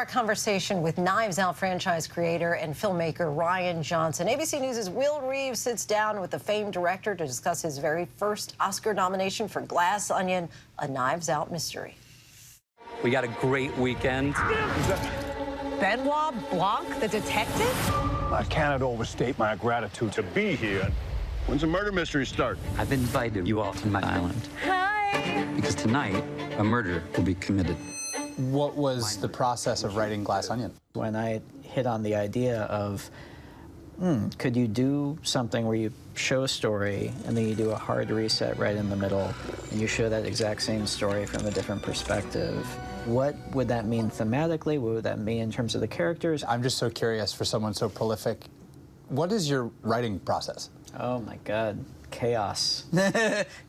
our conversation with Knives Out franchise creator and filmmaker Rian Johnson. ABC News' Will Reeve sits down with the famed director to discuss his very first Oscar nomination for Glass Onion, a Knives Out mystery. We got a great weekend. Benoit Blanc, the detective? I cannot overstate my gratitude to be here. When's the murder mystery start? I've invited you all to my island. Hi. Because tonight, a murder will be committed. What was the process of writing Glass Onion? When I hit on the idea of, could you do something where you show a story and then you do a hard reset right in the middle and you show that exact same story from a different perspective? What would that mean thematically? What would that mean in terms of the characters? I'm just so curious for someone so prolific. What is your writing process? Oh my God, chaos.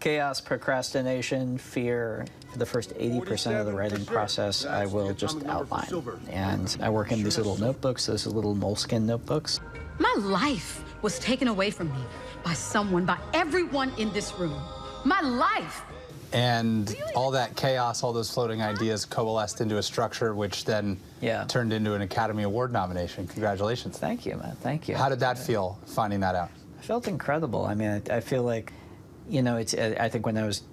Chaos, procrastination, fear. For the first 80% of the writing process, I will just outline. And I work in these little notebooks, those little moleskin notebooks. My life was taken away from me by someone, by everyone in this room. My life. And all that chaos, all those floating ideas coalesced into a structure which then turned into an Academy Award nomination. Congratulations. Thank you, man. Thank you. How did that feel, finding that out? I felt incredible. I mean, I feel like, you know, I think when I was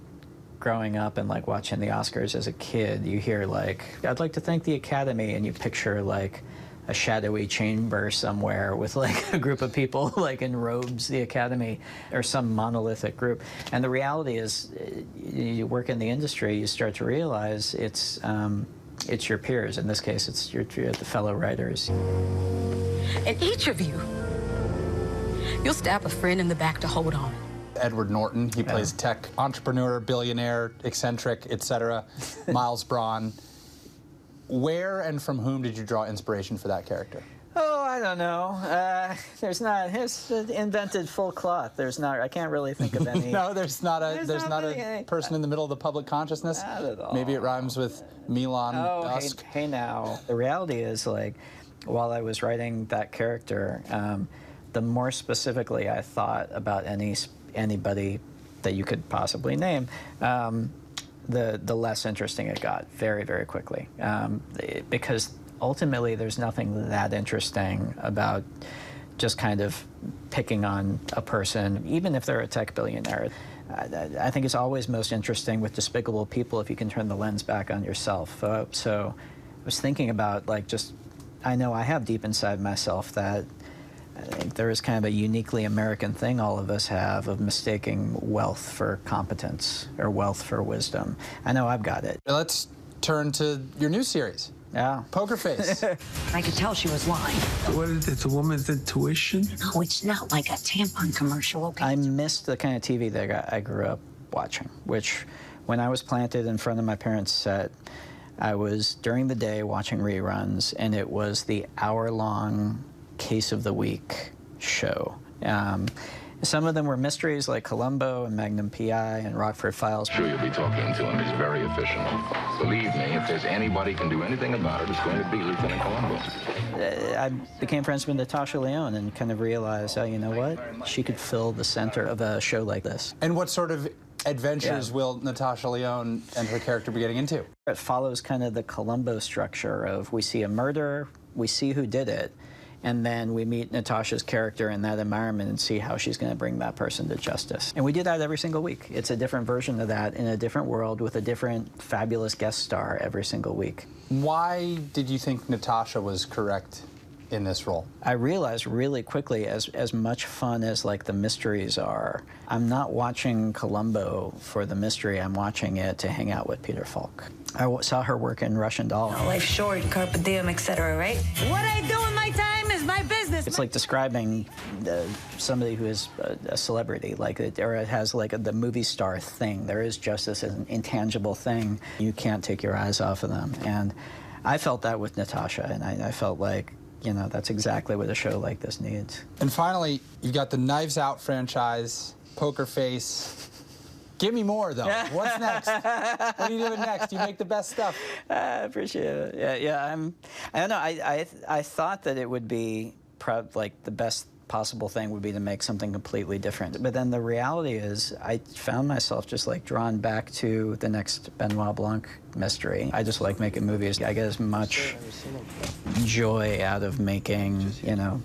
growing up and like watching the Oscars as a kid, you hear like, I'd like to thank the Academy, and you picture like a shadowy chamber somewhere with like a group of people like in robes, the Academy, or some monolithic group. And the reality is, you work in the industry, you start to realize it's your peers. In this case, it's the fellow writers. And each of you, you'll stab a friend in the back to hold on. Edward Norton, he plays tech entrepreneur, billionaire, eccentric, etc. Miles Braun. Where and from whom did you draw inspiration for that character? Oh, I don't know. It's invented full cloth. I can't really think of any. No, there's not a person in the middle of the public consciousness? Not at all. Maybe it rhymes with Milan Dusk. Hey now. The reality is, like, while I was writing that character, the more specifically I thought about anybody that you could possibly name, the less interesting it got very, very quickly. Because ultimately there's nothing that interesting about just kind of picking on a person, even if they're a tech billionaire. I think it's always most interesting with despicable people if you can turn the lens back on yourself. So I was thinking about, like, I know I have deep inside myself that I think there is kind of a uniquely American thing all of us have of mistaking wealth for competence or wealth for wisdom. I know I've got it. Let's turn to your new series. Yeah. Poker Face. I could tell she was lying. What is it? It's a woman's intuition? No, it's not like a tampon commercial, okay? I missed the kind of TV that I grew up watching, which when I was planted in front of my parents' set, I was during the day watching reruns, and it was the hour-long Case of the Week show. Some of them were mysteries like Columbo and Magnum P.I. and Rockford Files. Sure, you'll be talking to him. He's very efficient. Believe me, if there's anybody can do anything about it, it's going to be Lieutenant Columbo. I became friends with Natasha Lyonne and kind of realized, oh, you know what? She could fill the center of a show like this. And what sort of adventures will Natasha Lyonne and her character be getting into? It follows kind of the Columbo structure of we see a murder, we see who did it, and then we meet Natasha's character in that environment and see how she's going to bring that person to justice. And we do that every single week. It's a different version of that in a different world with a different fabulous guest star every single week. Why did you think Natasha was correct in this role? I realized really quickly, as much fun as like the mysteries are, I'm not watching Columbo for the mystery. I'm watching it to hang out with Peter Falk. I saw her work in Russian Doll. Life short, carpe diem, etc., right? What I do in my time is my business. It's like describing somebody who is a celebrity, like or it has like the movie star thing. There is justice as an intangible thing. You can't take your eyes off of them. And I felt that with Natasha, and I felt like, you know, that's exactly what a show like this needs. And finally, you've got the Knives Out franchise, Poker Face. Give me more, though. What's next? What are you doing next? You make the best stuff. I appreciate it. Yeah. I don't know. I thought that it would be like the best possible thing would be to make something completely different. But then the reality is I found myself just like drawn back to the next Benoit Blanc mystery. I just like making movies. I get as much joy out of making, you know,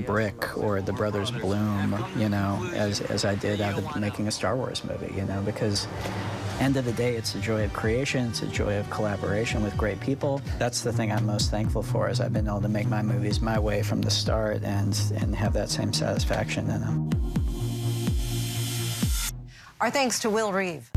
Brick or The Brothers Bloom, you know, as I did out of making a Star Wars movie, you know, because end of the day, it's a joy of creation, it's a joy of collaboration with great people. That's the thing I'm most thankful for, is I've been able to make my movies my way from the start and have that same satisfaction in them. Our thanks to Will Reeve.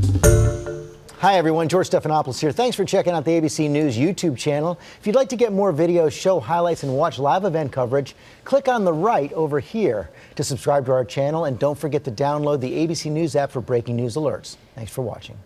Hi everyone, George Stephanopoulos here. Thanks for checking out the ABC News YouTube channel. If you'd like to get more videos, show highlights, and watch live event coverage, click on the right over here to subscribe to our channel, and don't forget to download the ABC News app for breaking news alerts. Thanks for watching.